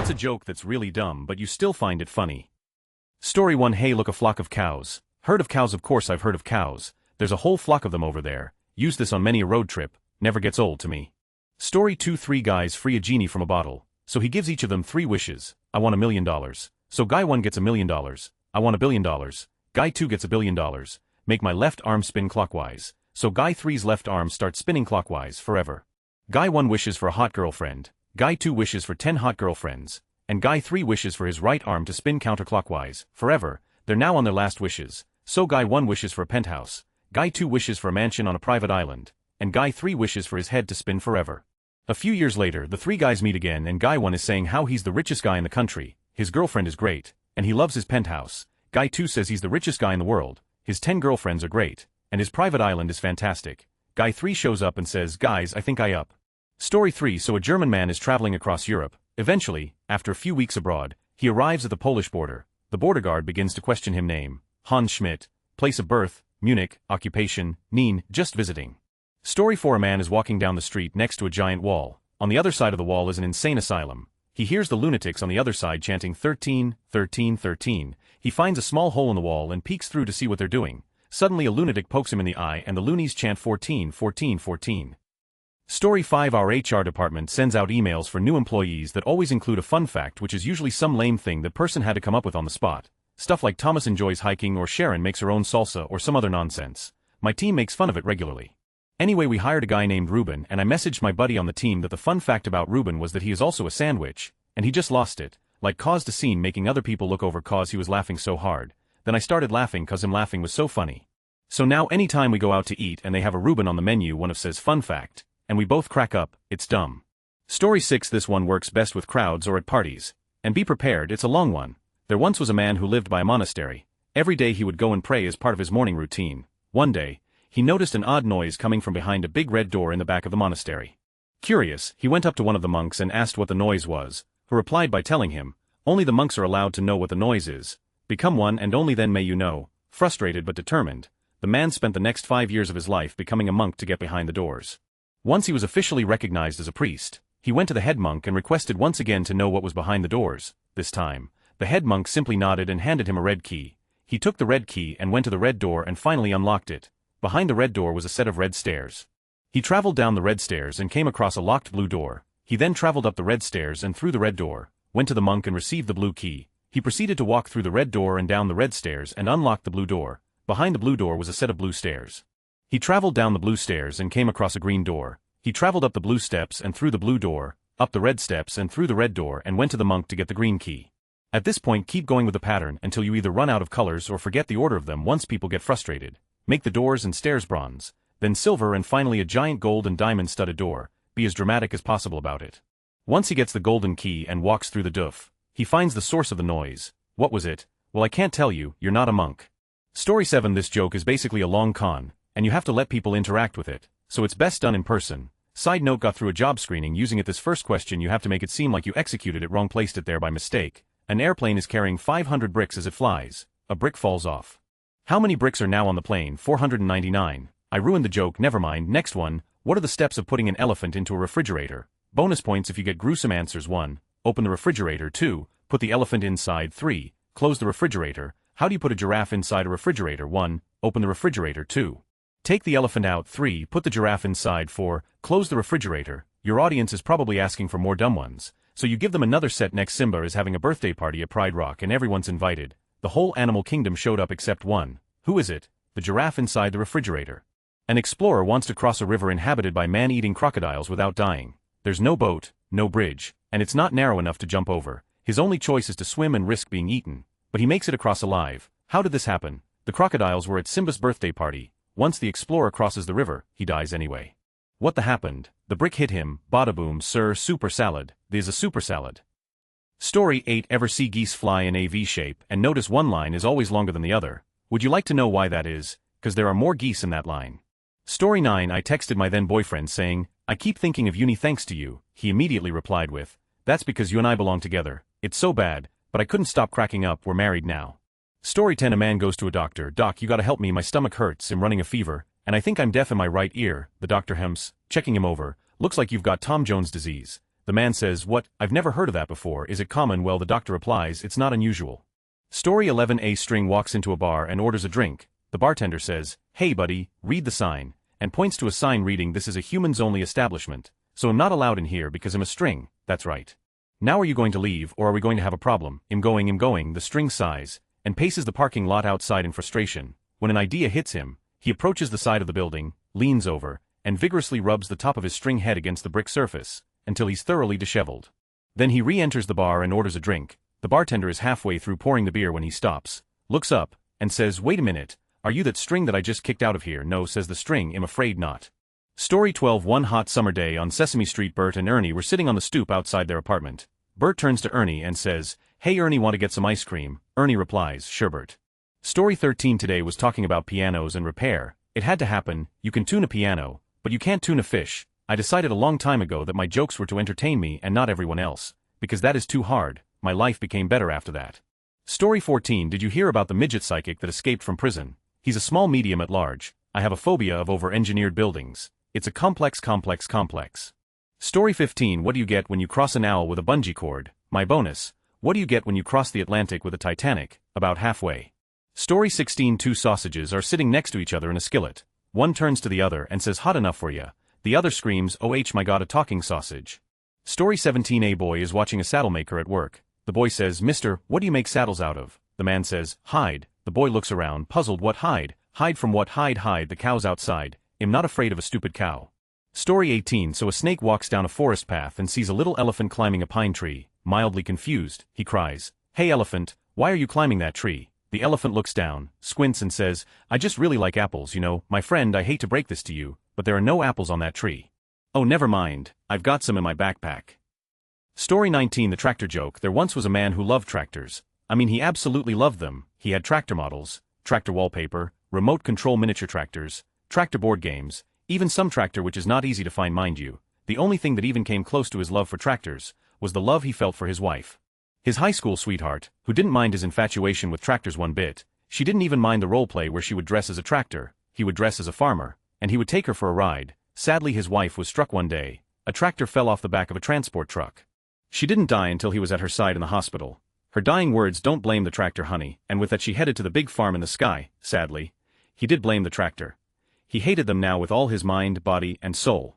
What's a joke that's really dumb but you still find it funny? Story 1. Hey, look, a flock of cows. Heard of cows? Of course I've heard of cows. There's a whole flock of them over there. Use this on many a road trip. Never gets old to me. Story 2. 3 guys free a genie from a bottle. So he gives each of them 3 wishes. I want $1 million. So guy 1 gets $1 million. I want $1 billion. Guy 2 gets $1 billion. Make my left arm spin clockwise. So guy 3's left arm starts spinning clockwise forever. Guy 1 wishes for a hot girlfriend. Guy 2 wishes for 10 hot girlfriends. And guy 3 wishes for his right arm to spin counterclockwise forever. They're now on their last wishes. So guy 1 wishes for a penthouse. Guy 2 wishes for a mansion on a private island. And guy 3 wishes for his head to spin forever. A few years later, the 3 guys meet again and guy 1 is saying how he's the richest guy in the country, his girlfriend is great, and he loves his penthouse. Guy 2 says he's the richest guy in the world, his 10 girlfriends are great, and his private island is fantastic. Guy 3 shows up and says, guys, I think I up. Story 3. So a German man is traveling across Europe. Eventually, after a few weeks abroad, he arrives at the Polish border. The border guard begins to question him. Name: Hans Schmidt. Place of birth: Munich. Occupation: Neen, just visiting. Story 4. A man is walking down the street next to a giant wall. On the other side of the wall is an insane asylum. He hears the lunatics on the other side chanting 13, 13, 13. He finds a small hole in the wall and peeks through to see what they're doing. Suddenly a lunatic pokes him in the eye and the loonies chant 14, 14, 14. Story 5. Our HR department sends out emails for new employees that always include a fun fact, which is usually some lame thing that person had to come up with on the spot. Stuff like Thomas enjoys hiking or Sharon makes her own salsa or some other nonsense. My team makes fun of it regularly. Anyway, we hired a guy named Ruben and I messaged my buddy on the team that the fun fact about Ruben was that he is also a sandwich, and he just lost it, like caused a scene making other people look over cause he was laughing so hard. Then I started laughing cause him laughing was so funny. So now anytime we go out to eat and they have a Ruben on the menu, one of says fun fact, and we both crack up. It's dumb. Story 6. This one works best with crowds or at parties. And be prepared, it's a long one. There once was a man who lived by a monastery. Every day he would go and pray as part of his morning routine. One day, he noticed an odd noise coming from behind a big red door in the back of the monastery. Curious, he went up to one of the monks and asked what the noise was, who replied by telling him, only the monks are allowed to know what the noise is. Become one and only then may you know. Frustrated but determined, the man spent the next 5 years of his life becoming a monk to get behind the doors. Once he was officially recognized as a priest, he went to the head monk and requested once again to know what was behind the doors. This time, the head monk simply nodded and handed him a red key. He took the red key and went to the red door and finally unlocked it. Behind the red door was a set of red stairs. He traveled down the red stairs and came across a locked blue door. He then traveled up the red stairs and through the red door, went to the monk and received the blue key. He proceeded to walk through the red door and down the red stairs and unlocked the blue door. Behind the blue door was a set of blue stairs. He traveled down the blue stairs and came across a green door. He traveled up the blue steps and through the blue door, up the red steps and through the red door and went to the monk to get the green key. At this point, keep going with the pattern until you either run out of colors or forget the order of them. Once people get frustrated, make the doors and stairs bronze, then silver and finally a giant gold and diamond studded door. Be as dramatic as possible about it. Once he gets the golden key and walks through the doof, he finds the source of the noise. What was it? Well, I can't tell you, you're not a monk. Story 7. This joke is basically a long con, and you have to let people interact with it, so it's best done in person. Side note, got through a job screening using it. This first question you have to make it seem like you executed it wrong, placed it there by mistake. An airplane is carrying 500 bricks as it flies. A brick falls off. How many bricks are now on the plane? 499. I ruined the joke, never mind. Next one, what are the steps of putting an elephant into a refrigerator? Bonus points if you get gruesome answers. 1. Open the refrigerator. 2. Put the elephant inside. 3. Close the refrigerator. How do you put a giraffe inside a refrigerator? 1. Open the refrigerator. 2. Take the elephant out. 3. Put the giraffe inside. 4. Close the refrigerator. Your audience is probably asking for more dumb ones, so you give them another set. Next, Simba is having a birthday party at Pride Rock and everyone's invited. The whole animal kingdom showed up except one. Who is it? The giraffe inside the refrigerator. An explorer wants to cross a river inhabited by man-eating crocodiles without dying. There's no boat, no bridge, and it's not narrow enough to jump over. His only choice is to swim and risk being eaten, but he makes it across alive. How did this happen? The crocodiles were at Simba's birthday party. Once the explorer crosses the river, he dies anyway. What the happened? The brick hit him. Bada boom, sir. Super salad. There's a super salad. Story 8. Ever see geese fly in a V shape and notice one line is always longer than the other? Would you like to know why that is? 'Cause there are more geese in that line. Story 9. I texted my then boyfriend saying, I keep thinking of uni thanks to you. He immediately replied with, that's because you and I belong together. It's so bad, but I couldn't stop cracking up. We're married now. Story 10. A man goes to a doctor. Doc, you gotta help me. My stomach hurts. I'm running a fever, and I think I'm deaf in my right ear. The doctor hems, checking him over. Looks like you've got Tom Jones disease. The man says, "What? I've never heard of that before. Is it common?" Well, the doctor replies, "It's not unusual." Story 11. A string walks into a bar and orders a drink. The bartender says, "Hey buddy, read the sign," and points to a sign reading, "This is a humans-only establishment, so I'm not allowed in here because I'm a string." That's right. "Now are you going to leave, or are we going to have a problem?" I'm going, the string sighs, and paces the parking lot outside in frustration. When an idea hits him, he approaches the side of the building, leans over, and vigorously rubs the top of his string head against the brick surface, until he's thoroughly disheveled. Then he re-enters the bar and orders a drink. The bartender is halfway through pouring the beer when he stops, looks up, and says, "Wait a minute, are you that string that I just kicked out of here?" "No," says the string, "I'm afraid not." Story 12. One hot summer day on Sesame Street, Bert and Ernie were sitting on the stoop outside their apartment. Bert turns to Ernie and says, "Hey Ernie, want to get some ice cream?" Ernie replies, "Sure Bert." Story 13. Today was talking about pianos and repair. It had to happen. You can tune a piano, but you can't tune a fish. I decided a long time ago that my jokes were to entertain me and not everyone else, because that is too hard. My life became better after that. Story 14. Did you hear about the midget psychic that escaped from prison? He's a small medium at large. I have a phobia of over-engineered buildings. It's a complex. Story 15. What do you get when you cross an owl with a bungee cord? My bonus. What do you get when you cross the Atlantic with a Titanic? About halfway. Story 16. Two sausages are sitting next to each other in a skillet. One turns to the other and says, "Hot enough for ya." The other screams, "Oh my god, a talking sausage." Story 17. A boy is watching a saddle maker at work. The boy says, "Mister, what do you make saddles out of?" The man says, "Hide." The boy looks around, puzzled. "What hide? Hide from what?" "Hide, the cow's outside. I'm not afraid of a stupid cow." Story 18. So a snake walks down a forest path and sees a little elephant climbing a pine tree. Mildly confused, he cries, "Hey elephant, why are you climbing that tree?" The elephant looks down, squints and says, "I just really like apples, you know, my friend. I hate to break this to you, but there are no apples on that tree." "Oh never mind, I've got some in my backpack." Story 19. The tractor joke. There once was a man who loved tractors. I mean, he absolutely loved them. He had tractor models, tractor wallpaper, remote control miniature tractors, tractor board games, even some tractor which is not easy to find, mind you. The only thing that even came close to his love for tractors was the love he felt for his wife. His high school sweetheart, who didn't mind his infatuation with tractors one bit. She didn't even mind the role play where she would dress as a tractor, he would dress as a farmer, and he would take her for a ride. Sadly, his wife was struck one day. A tractor fell off the back of a transport truck. She didn't die until he was at her side in the hospital. Her dying words, "Don't blame the tractor, honey," and with that she headed to the big farm in the sky. Sadly, he did blame the tractor. He hated them now with all his mind, body, and soul.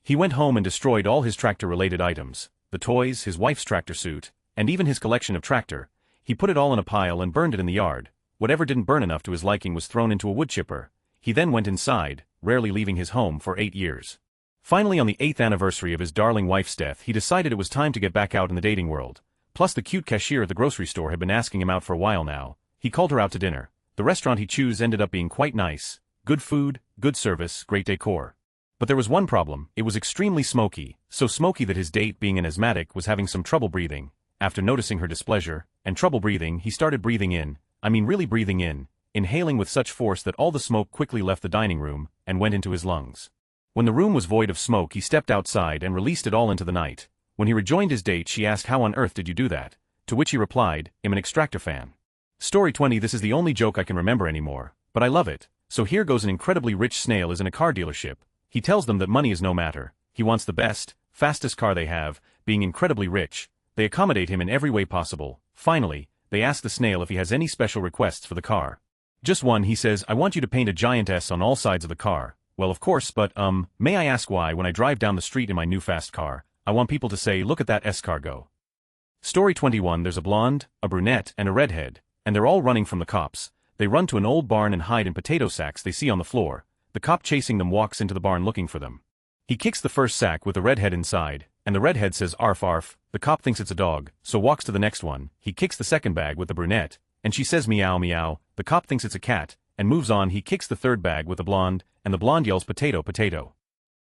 He went home and destroyed all his tractor-related items, the toys, his wife's tractor suit, and even his collection of tractor. He put it all in a pile and burned it in the yard. Whatever didn't burn enough to his liking was thrown into a wood chipper. He then went inside, rarely leaving his home for 8 years. Finally, on the 8th anniversary of his darling wife's death, he decided it was time to get back out in the dating world. Plus the cute cashier at the grocery store had been asking him out for a while now. He called her out to dinner. The restaurant he chose ended up being quite nice. Good food, good service, great decor. But there was one problem. It was extremely smoky, so smoky that his date, being an asthmatic, was having some trouble breathing. After noticing her displeasure and trouble breathing, he started breathing in, really breathing in, inhaling with such force that all the smoke quickly left the dining room and went into his lungs. When the room was void of smoke, he stepped outside and released it all into the night. When he rejoined his date, she asked, "How on earth did you do that?" To which he replied, "I'm an extractor fan." Story 20. This is the only joke I can remember anymore, but I love it. So here goes. An incredibly rich snail is in a car dealership. He tells them that money is no matter. He wants the best, fastest car they have. Being incredibly rich, they accommodate him in every way possible. Finally, they ask the snail if he has any special requests for the car. "Just one," he says. "I want you to paint a giant S on all sides of the car." "Well, of course, but may I ask why when I drive down the street in my new fast car, I want people to say, 'Look at that S car go.'" Story 21. There's a blonde, a brunette, and a redhead, and they're all running from the cops. They run to an old barn and hide in potato sacks they see on the floor. The cop chasing them walks into the barn looking for them. He kicks the first sack with the redhead inside, and the redhead says, "Arf arf." The cop thinks it's a dog, so walks to the next one. He kicks the second bag with the brunette, and she says, "Meow meow." The cop thinks it's a cat, and moves on. He kicks the third bag with the blonde, and the blonde yells, "Potato, potato."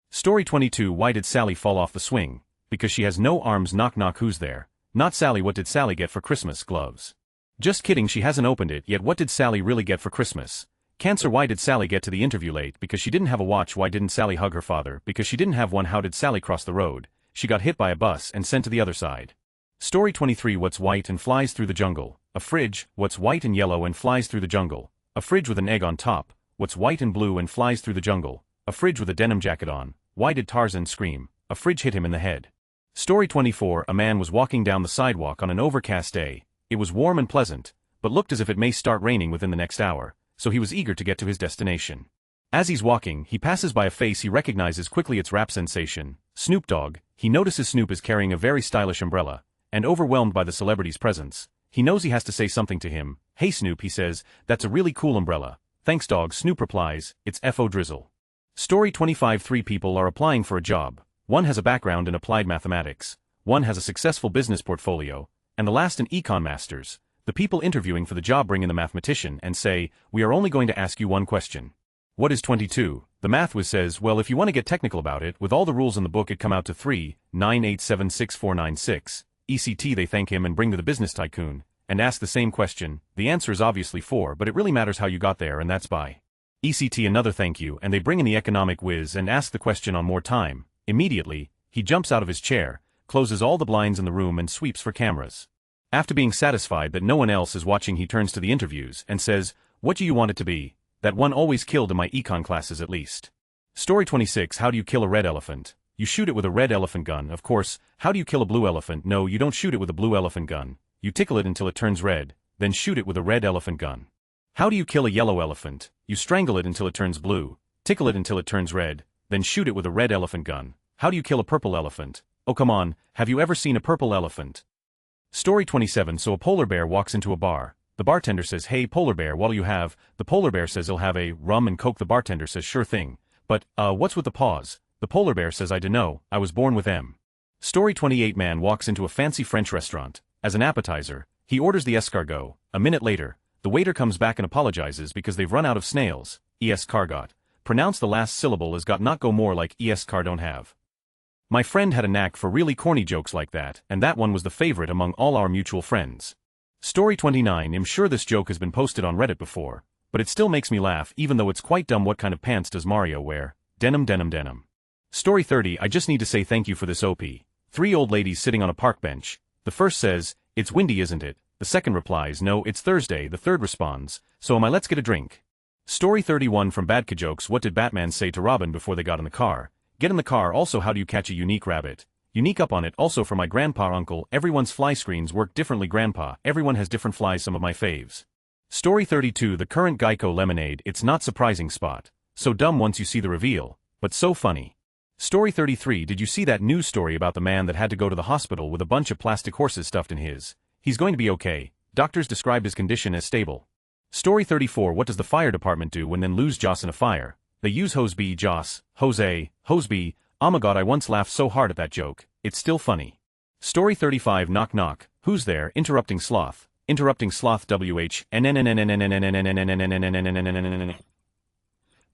Story 22. Why did Sally fall off the swing? Because she has no arms. Knock knock, who's there? Not Sally. What did Sally get for Christmas? Gloves. Just kidding, she hasn't opened it yet. What did Sally really get for Christmas? Cancer. Why did Sally get to the interview late? Because she didn't have a watch. Why didn't Sally hug her father? Because she didn't have one. How did Sally cross the road? She got hit by a bus and sent to the other side. Story 23. What's white and flies through the jungle? A fridge. What's white and yellow and flies through the jungle? A fridge with an egg on top. What's white and blue and flies through the jungle? A fridge with a denim jacket on. Why did Tarzan scream? A fridge hit him in the head. Story 24. A man was walking down the sidewalk on an overcast day. It was warm and pleasant, but looked as if it may start raining within the next hour, so he was eager to get to his destination. As he's walking, he passes by a face he recognizes quickly. It's rap sensation, Snoop Dogg. He notices Snoop is carrying a very stylish umbrella, and overwhelmed by the celebrity's presence, he knows he has to say something to him. "Hey Snoop," he says, "that's a really cool umbrella." "Thanks dog," Snoop replies, "it's FO drizzle." Story 25. 3 people are applying for a job. One has a background in applied mathematics, one has a successful business portfolio, and the last an econ master's. The people interviewing for the job bring in the mathematician and say, "We are only going to ask you one question. What is 22? The math whiz says, "Well, if you want to get technical about it, with all the rules in the book it come out to 3,9876496. ECT. They thank him and bring to the business tycoon, and ask the same question. The answer is obviously 4, but it really matters how you got there, and that's by ECT. Another thank you, and they bring in the economic whiz and ask the question on more time. Immediately, he jumps out of his chair, closes all the blinds in the room and sweeps for cameras. After being satisfied that no one else is watching, he turns to the interviews and says, "What do you want it to be? That one always killed in my econ classes at least." Story 26. How do you kill a red elephant? You shoot it with a red elephant gun, of course. How do you kill a blue elephant? No, you don't shoot it with a blue elephant gun. You tickle it until it turns red, then shoot it with a red elephant gun. How do you kill a yellow elephant? You strangle it until it turns blue, tickle it until it turns red, then shoot it with a red elephant gun. How do you kill a purple elephant? Oh come on, have you ever seen a purple elephant? Story 27. So a polar bear walks into a bar. The bartender says, "Hey polar bear, what'll you have?" The polar bear says he'll have a rum and coke. The bartender says, "Sure thing. But, what's with the pause?" The polar bear says, "I dunno, I was born with M." Story 28. Man walks into a fancy French restaurant. As an appetizer, he orders the escargot. A minute later, the waiter comes back and apologizes because they've run out of snails. Escargot. Pronounce the last syllable as got not go more like escar don't have. My friend had a knack for really corny jokes like that, and that one was the favorite among all our mutual friends. Story 29. I'm sure this joke has been posted on Reddit before, but it still makes me laugh even though it's quite dumb. What kind of pants does Mario wear? Denim denim denim. Story 30. I just need to say thank you for this OP. 3 old ladies sitting on a park bench. The first says, "It's windy isn't it?" The second replies, "No, it's Thursday." The third responds, "So am I, let's get a drink." Story 31. From Bad Jokes. What did Batman say to Robin before they got in the car? "Get in the car." Also, how do you catch a unique rabbit? Unique up on it. Also, for my grandpa uncle, everyone's fly screens work differently. Grandpa, everyone has different flies. Some of my faves. Story 32. The current Geico lemonade. It's not surprising spot. So dumb once you see the reveal, but so funny. Story 33. Did you see that news story about the man that had to go to the hospital with a bunch of plastic horses stuffed in his? He's going to be okay. Doctors described his condition as stable. Story 34. What does the fire department do when then lose Joss in a fire? They use hose B. Joss, Jose, hose B. Oh my god, I once laughed so hard at that joke, it's still funny. Story 35. Knock knock. Who's there? Interrupting sloth. Interrupting sloth. WH.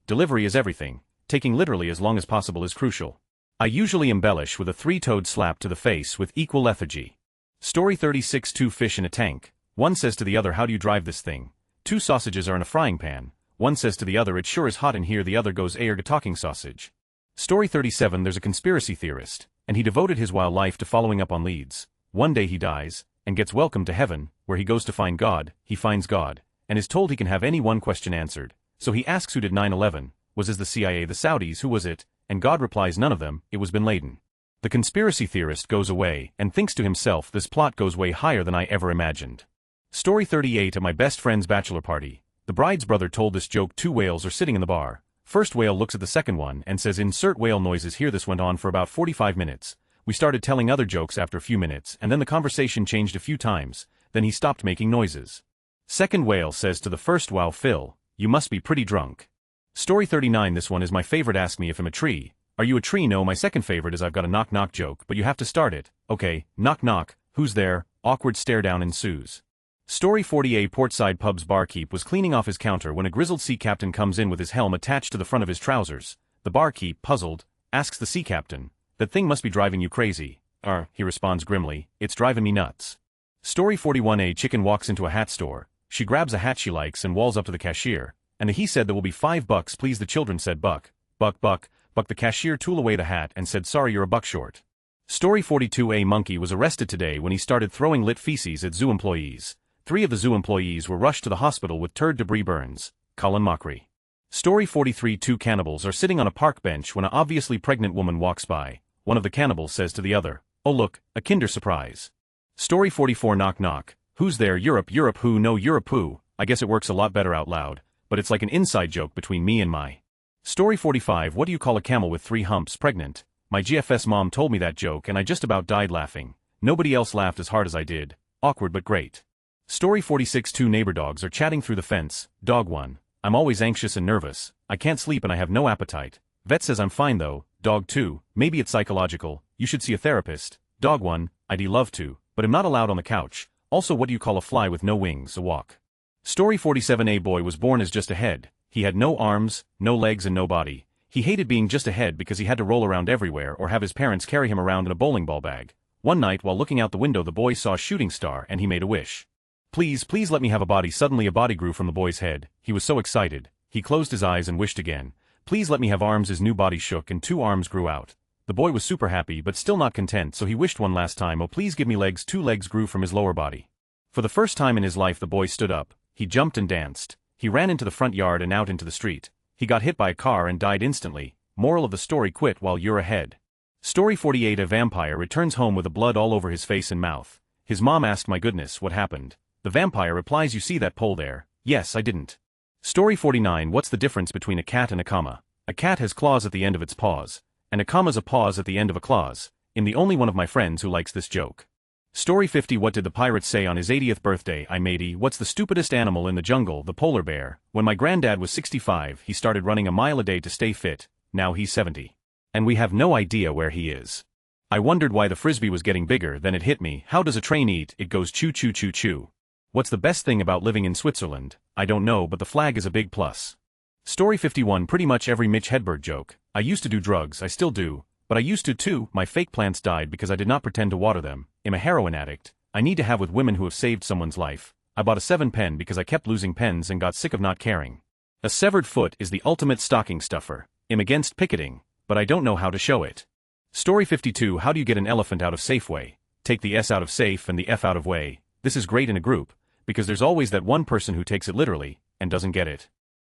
Delivery is everything. Taking literally as long as possible is crucial. I usually embellish with a 3-toed slap to the face with equal lethargy. Story 36. 2 fish in a tank. One says to the other, "How do you drive this thing?" 2 sausages are in a frying pan. One says to the other, "It sure is hot in here." The other goes, "Ayer, talking sausage." Story 37. There's a conspiracy theorist, and he devoted his wild life to following up on leads. One day he dies, and gets welcomed to heaven, where he goes to find God. He finds God, and is told he can have any one question answered. So he asks, who did 9/11? Was it the CIA, the Saudis, who was it? And God replies, none of them, it was Bin Laden. The conspiracy theorist goes away, and thinks to himself, this plot goes way higher than I ever imagined. Story 38. At my best friend's bachelor party, the bride's brother told this joke. 2 whales are sitting in the bar. First whale looks at the second one and says, "Insert whale noises here." This went on for about 45 minutes. We started telling other jokes after a few minutes, and then the conversation changed a few times, then he stopped making noises. Second whale says to the first, "Wow Phil, you must be pretty drunk." Story 39. This one is my favorite. Ask me if I'm a tree. Are you a tree? No. My second favorite is I've got a knock knock joke, but you have to start it. Okay, knock knock, who's there? Awkward stare down ensues. Story 40. Portside pub's barkeep was cleaning off his counter when a grizzled sea captain comes in with his helm attached to the front of his trousers. The barkeep, puzzled, asks the sea captain, "That thing must be driving you crazy." He responds grimly, "It's driving me nuts." Story 41. A chicken walks into a hat store. She grabs a hat she likes and walls up to the cashier, and he said, "There will be $5, please." The children said, "Buck, buck, buck, buck." The cashier tooled away the hat and said, "Sorry, you're a buck short." Story 42. A monkey was arrested today when he started throwing lit feces at zoo employees. 3 of the zoo employees were rushed to the hospital with turd debris burns. Colin Mockery. Story 43. 2 cannibals are sitting on a park bench when an obviously pregnant woman walks by. One of the cannibals says to the other, Oh look, a Kinder Surprise. Story 44 Knock knock. Who's there? Europe who? No Europe who. I guess it works a lot better out loud, but it's like an inside joke between me and my. Story 45 What do you call a camel with 3 humps pregnant? My GFS mom told me that joke and I just about died laughing. Nobody else laughed as hard as I did. Awkward but great. Story 46 Two neighbor dogs are chatting through the fence. Dog 1. I'm always anxious and nervous. I can't sleep and I have no appetite. Vet says I'm fine though. Dog 2. Maybe it's psychological. You should see a therapist. Dog 1. I'd love to, but I'm not allowed on the couch. Also, what do you call a fly with no wings? A walk. Story 47 A boy was born as just a head. He had no arms, no legs and no body. He hated being just a head because he had to roll around everywhere or have his parents carry him around in a bowling ball bag. One night while looking out the window the boy saw a shooting star and he made a wish. Please let me have a body. Suddenly a body grew from the boy's head. He was so excited. He closed his eyes and wished again. Please let me have arms. His new body shook and 2 arms grew out. The boy was super happy but still not content, so he wished one last time. Oh please give me legs. 2 legs grew from his lower body. For the first time in his life the boy stood up. He jumped and danced. He ran into the front yard and out into the street. He got hit by a car and died instantly. Moral of the story: quit while you're ahead. Story 48 A vampire returns home with the blood all over his face and mouth. His mom asked, my goodness, what happened? The vampire replies, you see that pole there? Yes, I didn't. Story 49 What's the difference between a cat and a comma? A cat has claws at the end of its paws, and a comma's a pause at the end of a clause. I'm the only one of my friends who likes this joke. Story 50 What did the pirate say on his 80th birthday? I matey. What's the stupidest animal in the jungle? The polar bear. When my granddad was 65, he started running a mile a day to stay fit. Now he's 70. And we have no idea where he is. I wondered why the frisbee was getting bigger, then it hit me. How does a train eat? It goes choo choo choo choo. What's the best thing about living in Switzerland? I don't know, but the flag is a big plus. Story 51 Pretty much every Mitch Hedberg joke. I used to do drugs, I still do, but I used to too. My fake plants died because I did not pretend to water them. I'm a heroin addict. I need to have with women who have saved someone's life. I bought a 7 pen because I kept losing pens and got sick of not caring. A severed foot is the ultimate stocking stuffer. I'm against picketing, but I don't know how to show it. Story 52 How do you get an elephant out of Safeway? Take the S out of safe and the F out of way. This is great in a group, because there's always that one person who takes it literally, and doesn't get it.